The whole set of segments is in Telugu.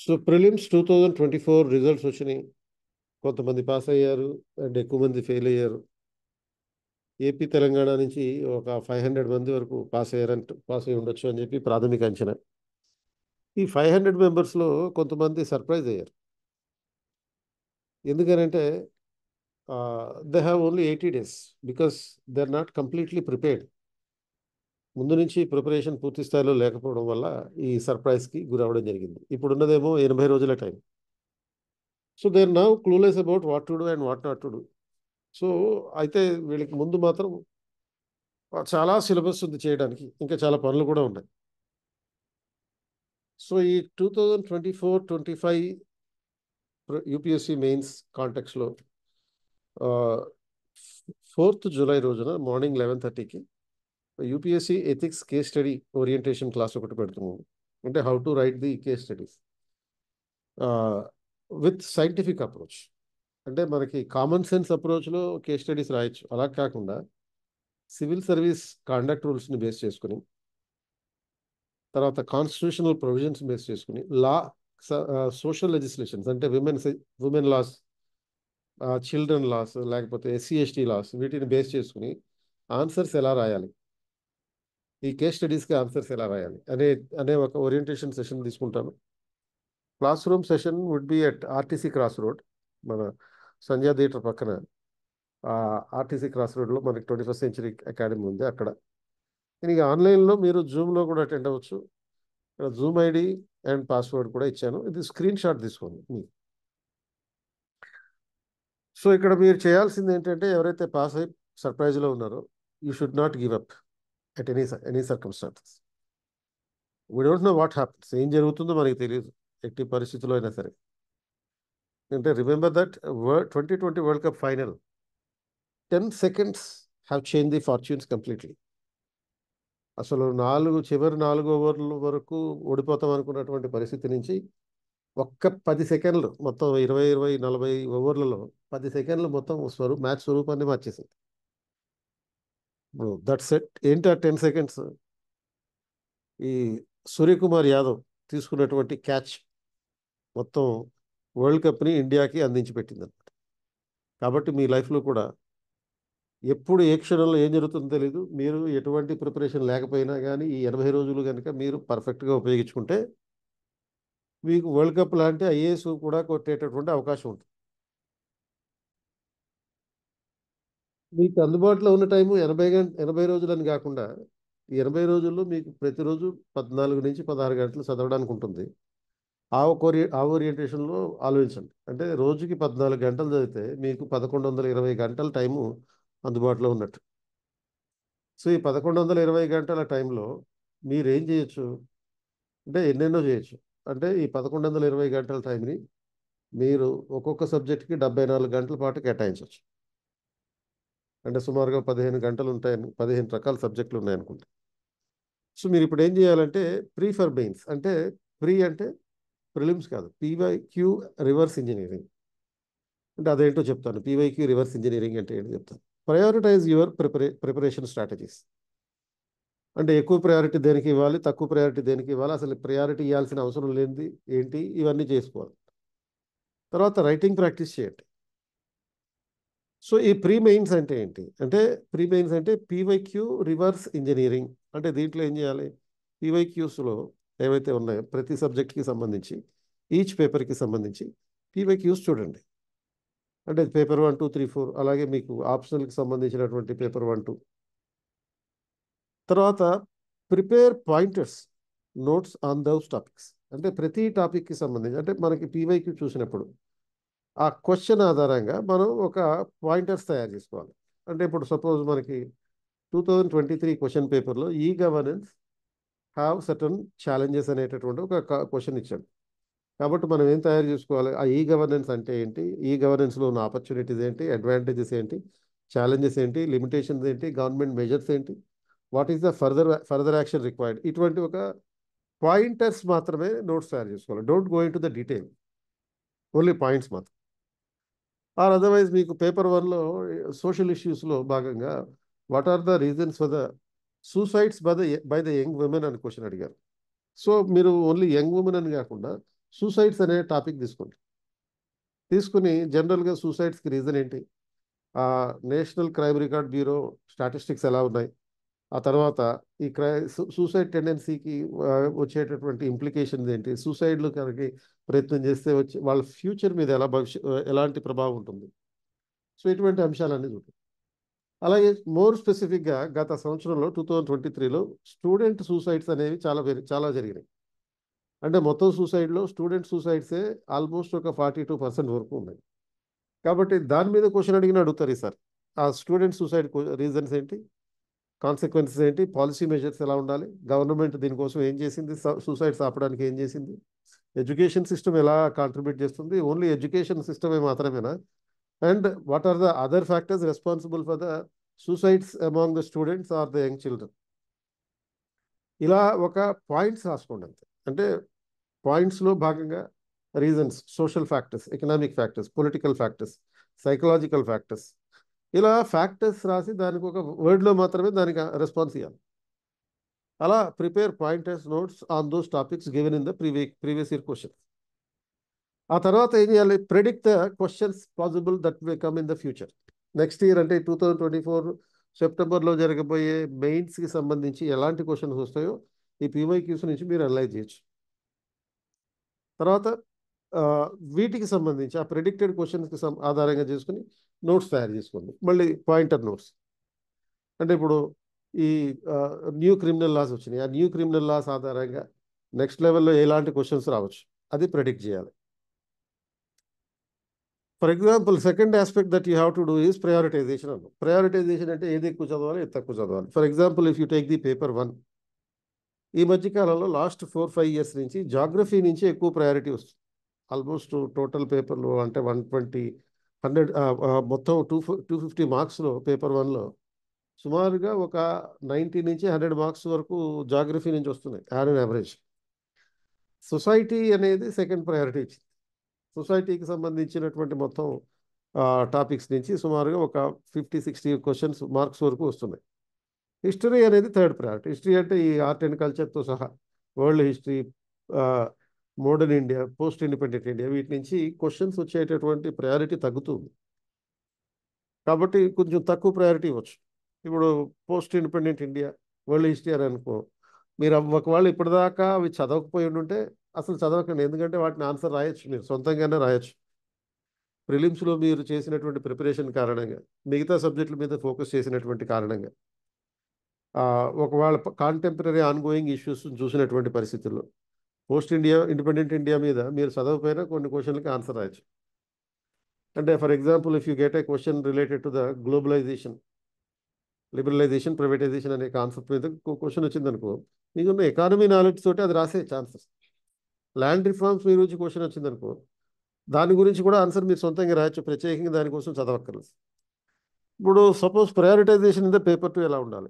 సో ప్రిలిమ్స్ 2024 రిజల్ట్స్ వచ్చినాయి. కొంతమంది పాస్ అయ్యారు అండ్ ఎక్కువ మంది ఫెయిల్ అయ్యారు. ఏపీ తెలంగాణ నుంచి ఒక 500 మంది వరకు పాస్ అయ్యి ఉండొచ్చు అని చెప్పి ప్రాథమిక అంచనా. ఈ 500 మెంబర్స్లో కొంతమంది సర్ప్రైజ్ అయ్యారు. ఎందుకనంటే they have only 80 days because they are not completely prepared. ముందు నుంచి ప్రిపరేషన్ పూర్తి స్థాయిలో లేకపోవడం వల్ల ఈ సర్ప్రైజ్కి గురవడం జరిగింది. ఇప్పుడు ఉన్నదేమో 80 రోజుల time. So they are now clueless about what to do and what not to do. So అయితే వీళ్ళకి ముందు మాత్రం చాలా సిలబస్ ఉంది చేయడానికి, ఇంకా చాలా పనులు కూడా ఉన్నాయి. సో ఈ 2024-25 యూపీఎస్సీ మెయిన్స్ కాంటెక్స్లో 4th జూలై రోజున మార్నింగ్ 11:30కి UPSC ethics case study orientation class ఒకటి పెడుతున్నాము. అంటే how to write the case studies with scientific approach. అంటే మనకి కామన్ సెన్స్ అప్రోచ్లో కేస్ స్టడీస్ రాయొచ్చు. అలా కాకుండా సివిల్ సర్వీస్ కాండక్ట్ రూల్స్ని బేస్ చేసుకుని, తర్వాత కాన్స్టిట్యూషనల్ ప్రొవిజన్స్ బేస్ చేసుకుని, సోషల్ లెజిస్లేషన్స్ అంటే విమెన్ లాస్, చిల్డ్రన్ లాస్, లేకపోతే ఎస్సీ ఎస్టీ లాస్, వీటిని బేస్ చేసుకుని ఆన్సర్స్ ఎలా రాయాలి, ఈ కేస్ స్టడీస్కి ఆన్సర్స్ ఎలా రాయాలి అనే ఒక ఓరియంటేషన్ సెషన్ తీసుకుంటాను. Classroom session would be at RTC cross road, మన సంధ్యా థియేటర్ పక్కన ఆర్టీసీ క్రాస్ రోడ్లో మనకి 21st సెంచరీ అకాడమీ ఉంది అక్కడ. ఇక ఆన్లైన్లో మీరు జూమ్లో కూడా అటెండ్ అవ్వచ్చు. జూమ్ ఐడి అండ్ పాస్వర్డ్ కూడా ఇచ్చాను. ఇది స్క్రీన్ షాట్ తీసుకోండి మీ. సో ఇక్కడ మీరు చేయాల్సింది ఏంటంటే, ఎవరైతే పాస్ అయి సర్ప్రైజ్లో ఉన్నారో, you should not give up at any circumstances. We don't know what happens, ఏం జరుగుతుందో మనకి తెలియదు ఎట్టి పరిస్థితుల్లో అయినా సరే. అంటే remember that 2020 world cup final 10 seconds have change the fortunes completely. అసలు చివరి 4 ఓవర్ల వరకు ఓడిపోతాం అనుకున్నటువంటి పరిస్థితి నుంచి ఒక్క 10 సెకండ్లు, మొత్తం 20-40 ఓవర్లలో 10 సెకండ్లు మొత్తం మ్యాచ్ స్వరూపాన్ని మార్చేసింది. దట్ సెట్ ఏంటి ఆ 10 seconds? ఈ సూర్యకుమార్ యాదవ్ తీసుకున్నటువంటి క్యాచ్ మొత్తం వరల్డ్ కప్ని ఇండియాకి అందించి పెట్టింది అనమాట. కాబట్టి మీ లైఫ్లో కూడా ఎప్పుడు ఏ క్షణంలో ఏం జరుగుతుందో తెలీదు. మీరు ఎటువంటి ప్రిపరేషన్ లేకపోయినా కానీ ఈ 80 రోజులు కనుక మీరు పర్ఫెక్ట్గా ఉపయోగించుకుంటే మీకు వరల్డ్ కప్ లాంటి ఐఏఎస్ కూడా కొట్టేటటువంటి అవకాశం ఉంటుంది. మీకు అందుబాటులో ఉన్న టైము 80 రోజులని కాకుండా, ఈ 80 రోజుల్లో మీకు ప్రతిరోజు 14 నుంచి 16 గంటలు చదవడానికి ఉంటుంది. ఆ ఓరియంటేషన్లో ఆలోచించండి. అంటే రోజుకి 14 గంటలు చదివితే మీకు 1120 గంటల టైము అందుబాటులో ఉన్నట్టు. సో ఈ 1120 గంటల టైంలో మీరేం చేయొచ్చు అంటే ఎన్నెన్నో చేయొచ్చు. అంటే ఈ 1120 గంటల టైంని మీరు ఒక్కొక్క సబ్జెక్ట్కి 74 గంటల పాటు కేటాయించవచ్చు. అంటే సుమారుగా 15 గంటలు ఉంటాయని, 15 రకాల సబ్జెక్టులు ఉన్నాయనుకుంటా. సో మీరు ఇప్పుడు ఏం చేయాలంటే ప్రీ ఫర్ మెయిన్స్, అంటే ప్రీ అంటే ప్రిలిమ్స్ కాదు, పీవైక్యూ రివర్స్ ఇంజనీరింగ్ అంటే అదేంటో చెప్తాను. పీవైక్యూ రివర్స్ ఇంజనీరింగ్ అంటే ఏంటో చెప్తాను. Prioritise your preparation strategies. అంటే ఎక్కువ ప్రయారిటీ దేనికి ఇవ్వాలి, తక్కువ ప్రయారిటీ దేనికి ఇవ్వాలి, అసలు ప్రయారిటీ ఇవ్వాల్సిన అవసరం లేనిది ఏంటి, ఇవన్నీ చేసుకోవాలి. తర్వాత రైటింగ్ ప్రాక్టీస్ చేయండి. సో ఈ ప్రీ మెయిన్స్ అంటే ఏంటి అంటే, ప్రీ మెయిన్స్ అంటే పీవైక్యూ రివర్స్ ఇంజనీరింగ్. అంటే దీంట్లో ఏం చేయాలి, పీవైక్యూస్లో ఏవైతే ఉన్నాయో ప్రతి సబ్జెక్ట్కి సంబంధించి, ఈచ్ పేపర్కి సంబంధించి పీవైక్యూస్ చూడండి. అంటే పేపర్ 1, 2, 3, 4, అలాగే మీకు ఆప్షనల్కి సంబంధించినటువంటి పేపర్ 1, 2. తర్వాత prepare pointers notes on those topics. అంటే ప్రతి టాపిక్కి సంబంధించి, అంటే మనకి పీవైక్యూ చూసినప్పుడు ఆ క్వశ్చన్ ఆధారంగా మనం ఒక పాయింటర్స్ తయారు చేసుకోవాలి. అంటే ఇప్పుడు సపోజ్ మనకి 2023 క్వశ్చన్ పేపర్లో e governance have certain challenges అనేటటువంటి ఒక క్వశ్చన్ ఇచ్చాడు. కాబట్టి మనం ఏం తయారు చేసుకోవాలి, ఆ ఈ గవర్నెన్స్ అంటే ఏంటి, ఈ గవర్నెన్స్లో ఉన్న ఆపర్చునిటీస్ ఏంటి, అడ్వాంటేజెస్ ఏంటి, ఛాలెంజెస్ ఏంటి, లిమిటేషన్స్ ఏంటి, గవర్నమెంట్ మెజర్స్ ఏంటి, what is the further action required, ఇటువంటి ఒక పాయింటర్స్ మాత్రమే నోట్స్ తయారు చేసుకోవాలి. Don't go in to the detail, only points మాత్రం. ఆర్ అదర్వైజ్ మీకు పేపర్ 1లో సోషల్ ఇష్యూస్లో భాగంగా what are the reasons for the suicides by the young women అని క్వశ్చన్ అడిగారు. సో మీరు ఓన్లీ యంగ్ ఉమెన్ అని కాకుండా సూసైడ్స్ అనే టాపిక్ తీసుకోండి. తీసుకుని జనరల్గా సూసైడ్స్కి రీజన్ ఏంటి, national crime record bureau statistics ఎలా ఉన్నాయి, ఆ తర్వాత ఈ సూసైడ్ టెండెన్సీకి వచ్చేటటువంటి ఇంప్లికేషన్స్ ఏంటి, సూసైడ్లు కనుక ప్రయత్నం చేస్తే వచ్చి వాళ్ళ ఫ్యూచర్ మీద ఎలాంటి ప్రభావం ఉంటుంది. సో ఇటువంటి అంశాలన్నీ చూడండి. అలాగే మోర్ స్పెసిఫిక్గా గత సంవత్సరంలో 2023లో స్టూడెంట్ సూసైడ్స్ అనేవి చాలా జరిగినాయి. అంటే మొత్తం సూసైడ్లో స్టూడెంట్ సూసైడ్సే ఆల్మోస్ట్ ఒక 42% వరకు ఉన్నాయి. కాబట్టి దాని మీద క్వశ్చన్ అడుగుతారు సార్. ఆ స్టూడెంట్ సూసైడ్ రీజన్స్ ఏంటి, కాన్సిక్వెన్సెస్ ఏంటి, పాలసీ మెజర్స్ ఎలా ఉండాలి, గవర్నమెంట్ దీనికోసం ఏం చేసింది, సూసైడ్స్ ఆపడానికి ఏం చేసింది, ఎడ్యుకేషన్ సిస్టమ్ ఎలా కాంట్రిబ్యూట్ చేస్తుంది, ఓన్లీ ఎడ్యుకేషన్ సిస్టమే మాత్రమేనా, and what are the other factors responsible for the suicides among the students or the young children. ఇలా ఒక పాయింట్స్ రాసుకోండి అంతే. అంటే పాయింట్స్లో భాగంగా reasons, social factors, economic factors, political factors, psychological factors, ఇలా ఫ్యాక్టర్స్ రాసి దానికి ఒక వర్డ్లో మాత్రమే దానికి రెస్పాన్స్ ఇవ్వాలి. అలా prepare pointers notes on those topics given in the previous year questions. ఆ తర్వాత ఏం చేయాలి, predict the questions possible that may come in the future. Next year అంటే 2024 సెప్టెంబర్లో జరగబోయే మెయిన్స్కి సంబంధించి ఎలాంటి క్వశ్చన్స్ వస్తాయో ఈ పీవైక్యూస్ నుంచి మీరు అనలైజ్ చేయొచ్చు. తర్వాత వీటికి సంబంధించి ఆ ప్రెడిక్టెడ్ క్వశ్చన్స్కి ఆధారంగా చేసుకుని నోట్స్ తయారు చేసుకోండి. మళ్ళీ పాయింటర్ నోట్స్ అంటే ఇప్పుడు ఈ న్యూ క్రిమినల్ లాస్ వచ్చినాయి, ఆ న్యూ క్రిమినల్ లాస్ ఆధారంగా నెక్స్ట్ లెవెల్లో ఎలాంటి క్వశ్చన్స్ రావచ్చు అది ప్రెడిక్ట్ చేయాలి. For example second aspect that you have to do is prioritisation అన్న. ప్రయారిటైజేషన్ అంటే ఏది ఎక్కువ చదవాలి, ఏది తక్కువ చదవాలి. For example if you take the paper 1, ఈ మధ్యకాలంలో లాస్ట్ 4-5 years నుంచి జాగ్రఫీ నుంచి ఎక్కువ ప్రయారిటీ వస్తుంది. ఆల్మోస్ట్ టోటల్ పేపర్లు అంటే 120, 100 మొత్తం 250 మార్క్స్లో పేపర్ 1లో సుమారుగా ఒక 90 నుంచి 100 మార్క్స్ వరకు జాగ్రఫీ నుంచి వస్తున్నాయి యాన్ యావరేజ్. సొసైటీ అనేది సెకండ్ ప్రయారిటీ ఇచ్చింది. సొసైటీకి సంబంధించినటువంటి మొత్తం టాపిక్స్ నుంచి సుమారుగా ఒక 50-60 క్వశ్చన్స్ మార్క్స్ వరకు వస్తున్నాయి. హిస్టరీ అనేది థర్డ్ ప్రయారిటీ. హిస్టరీ అంటే ఈ ఆర్ట్ అండ్ కల్చర్తో సహా world history, modern India, post independent India, వీటి నుంచి క్వశ్చన్స్ వచ్చేటటువంటి ప్రయారిటీ తగ్గుతుంది. కాబట్టి కొంచెం తక్కువ ప్రయారిటీ ఇవ్వచ్చు. ఇప్పుడు post independent India, world history అని అనుకో, మీరు ఒకవేళ ఇప్పటిదాకా అవి చదవకపోయి ఉంటే అసలు చదవకండి. ఎందుకంటే వాటిని ఆన్సర్ రాయొచ్చు, మీరు సొంతంగానే రాయొచ్చు. ప్రిలిమ్స్లో మీరు చేసినటువంటి ప్రిపరేషన్ కారణంగా, మిగతా సబ్జెక్టుల మీద ఫోకస్ చేసినటువంటి కారణంగా, ఒకవేళ కాంటెంపరీ ఆన్గోయింగ్ ఇష్యూస్ చూసినటువంటి పరిస్థితుల్లో పోస్ట్ ఇండిపెండెంట్ ఇండియా మీద మీరు చదవకపోయినా కొన్ని క్వశ్చన్లకి ఆన్సర్ రాయొచ్చు. అంటే for example if you get a question related to the globalisation, liberalisation, privatisation అనే కాన్సెప్ట్ మీద క్వశ్చన్ వచ్చిందనుకో, మీకున్న ఎకానమీ నాలెడ్జ్ తోటి అది రాసే ఛాన్సెస్. ల్యాండ్ రిఫార్మ్స్ మీ గురించి క్వశ్చన్ వచ్చిందనుకో, దాని గురించి కూడా ఆన్సర్ మీరు సొంతంగా రాయొచ్చు, ప్రత్యేకంగా దానికోసం చదవక్కర్లేదు. ఇప్పుడు suppose prioritisation in the paper 2 ఎలా ఉండాలి,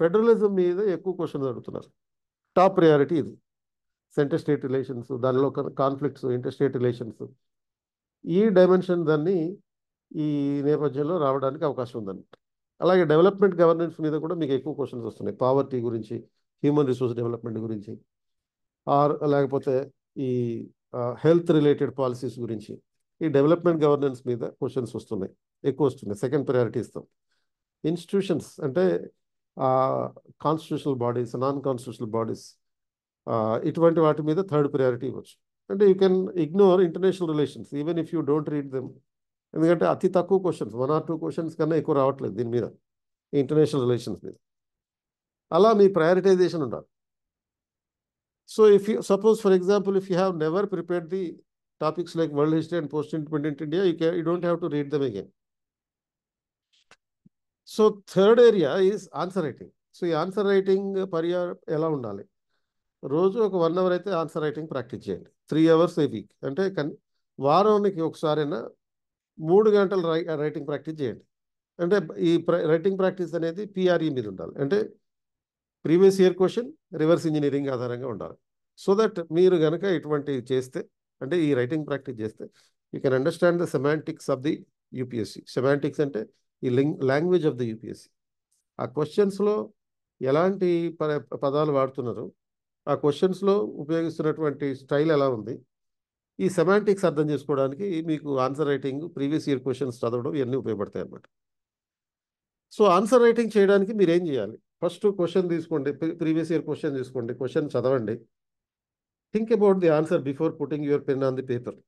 ఫెడరలిజం మీద ఎక్కువ క్వశ్చన్ అడుగుతున్నారు. టాప్ ప్రయారిటీ ఇది. సెంటర్ స్టేట్ రిలేషన్స్, దానిలో కాన్ఫ్లిక్ట్స్, ఇంటర్ స్టేట్ రిలేషన్స్, ఈ డైమెన్షన్ దాన్ని ఈ నేపథ్యంలో రావడానికి అవకాశం ఉందండి. అలాగే డెవలప్మెంట్ గవర్నెన్స్ మీద కూడా మీకు ఎక్కువ క్వశ్చన్స్ వస్తున్నాయి. పావర్టీ గురించి, హ్యూమన్ రిసోర్స్ డెవలప్మెంట్ గురించి, లేకపోతే ఈ హెల్త్ రిలేటెడ్ పాలసీస్ గురించి, ఈ డెవలప్మెంట్ గవర్నెన్స్ మీద క్వశ్చన్స్ వస్తున్నాయి, ఎక్కువ వస్తున్నాయి. సెకండ్ ప్రయారిటీ ఇస్తాం. ఇన్స్టిట్యూషన్స్ అంటే constitutional bodies, non constitutional bodies, ఇటువంటి వాటి మీద థర్డ్ ప్రయారిటీ ఇవ్వచ్చు. అంటే you can ignore international relations even if you don't read them. ఎందుకంటే అతి తక్కువ క్వశ్చన్స్, 1 or 2 క్వశ్చన్స్ కన్నా ఎక్కువ రావట్లేదు దీని మీద, ఇంటర్నేషనల్ రిలేషన్స్ మీద. అలా మీ ప్రయారిటైజేషన్ ఉండాలి. So if you suppose for example if you have never prepared the topics like world history and post independent India, you don't have to read them again. So third area is answer writing. So ఈ ఆన్సర్ రైటింగ్ ఎలా ఉండాలి, రోజు ఒక 1 hour అయితే ఆన్సర్ రైటింగ్ ప్రాక్టీస్ చేయండి. 3 hours ఏ వీక్. అంటే వారానికి ఒకసారైనా 3 గంటలు రైటింగ్ ప్రాక్టీస్ చేయండి. అంటే ఈ రైటింగ్ ప్రాక్టీస్ అనేది పిఆర్ఈ మీద ఉండాలి. అంటే previous year question, reverse engineering ఆధారంగా ఉండాలి. సో దట్ మీరు కనుక ఇటువంటి చేస్తే, అంటే ఈ రైటింగ్ ప్రాక్టీస్ చేస్తే, you can understand the semantics of the UPSC. Semantics అంటే ఈ లాంగ్వేజ్ ఆఫ్ ద యూపీఎస్సి. ఆ క్వశ్చన్స్లో ఎలాంటి పదాలు వాడుతున్నారు, ఆ క్వశ్చన్స్లో ఉపయోగిస్తున్నటువంటి స్టైల్ ఎలా ఉంది, ఈ సెమాంటిక్స్ అర్థం చేసుకోవడానికి మీకు answer writing, previous year questions చదవడం ఇవన్నీ ఉపయోగపడతాయి అన్నమాట. సో ఆన్సర్ రైటింగ్ చేయడానికి మీరు ఏం చేయాలి? ఫస్ట్ క్వశ్చన్ తీసుకోండి, ప్రీవియస్ ఇయర్ క్వశ్చన్ తీసుకోండి, క్వశ్చన్ చదవండి. Think about the answer before putting your pen on the paper.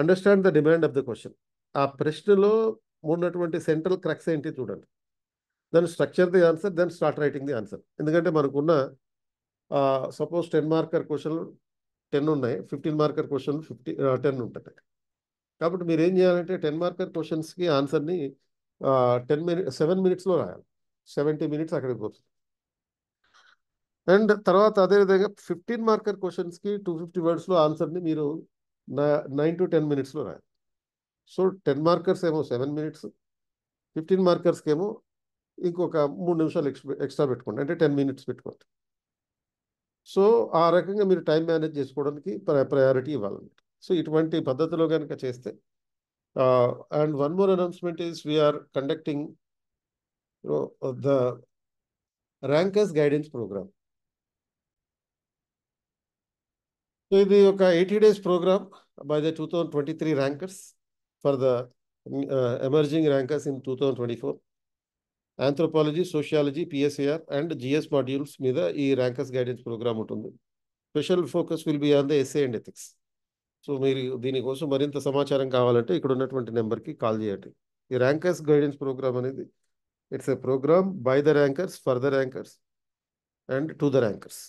Understand the demand of the question. ఆ ప్రశ్నలో ఉన్నటువంటి సెంట్రల్ క్రక్స్ ఏంటి చూడండి. Then structure the answer, then start writing the answer. ఎందుకంటే మనకున్న సపోజ్ 10 మార్కర్ క్వశ్చన్లు 10 ఉన్నాయి, 15 మార్కర్ క్వశ్చన్ 10 ఉంటాయి. కాబట్టి మీరు ఏం చేయాలంటే 10 మార్కర్ క్వశ్చన్స్కి ఆన్సర్ని 7 మినిట్స్లో రాయాలి. 70 మినిట్స్ అక్కడికి పోతుంది. అండ్ తర్వాత అదేవిధంగా 15 మార్కర్ క్వశ్చన్స్కి 250 వర్డ్స్లో ఆన్సర్ని మీరు 9 to 10 మినిట్స్లో రాయాలి. సో 10 మార్కర్స్ ఏమో 7 మినిట్స్, 15 మార్కర్స్కి ఏమో ఇంకొక 3 నిమిషాలు ఎక్స్ట్రా పెట్టుకోండి, అంటే 10 మినిట్స్ పెట్టుకోండి. సో ఆ రకంగా మీరు టైం మేనేజ్ చేసుకోవడానికి ప్రయారిటీ ఇవ్వాలన్నమాట. సో ఇటువంటి పద్ధతిలో కనుక చేస్తే, and one more announcement is we are conducting the rankers guidance program. So ఇది ఒక 80 days program by the 2023 rankers for the emerging rankers in 2024. Anthropology, sociology, PSIR and GS modules మీద ఈ ర్యాంకర్స్ గైడెన్స్ ప్రోగ్రామ్ ఉంటుంది. Special focus will be on the SA and ethics. So మీరు దీనికోసం మరింత సమాచారం కావాలంటే ఇక్కడ ఉన్నటువంటి నెంబర్కి కాల్ చేయండి. ఈ ర్యాంకర్స్ గైడెన్స్ ప్రోగ్రామ్ అనేది it's a programme by the rankers, for the rankers and to the rankers.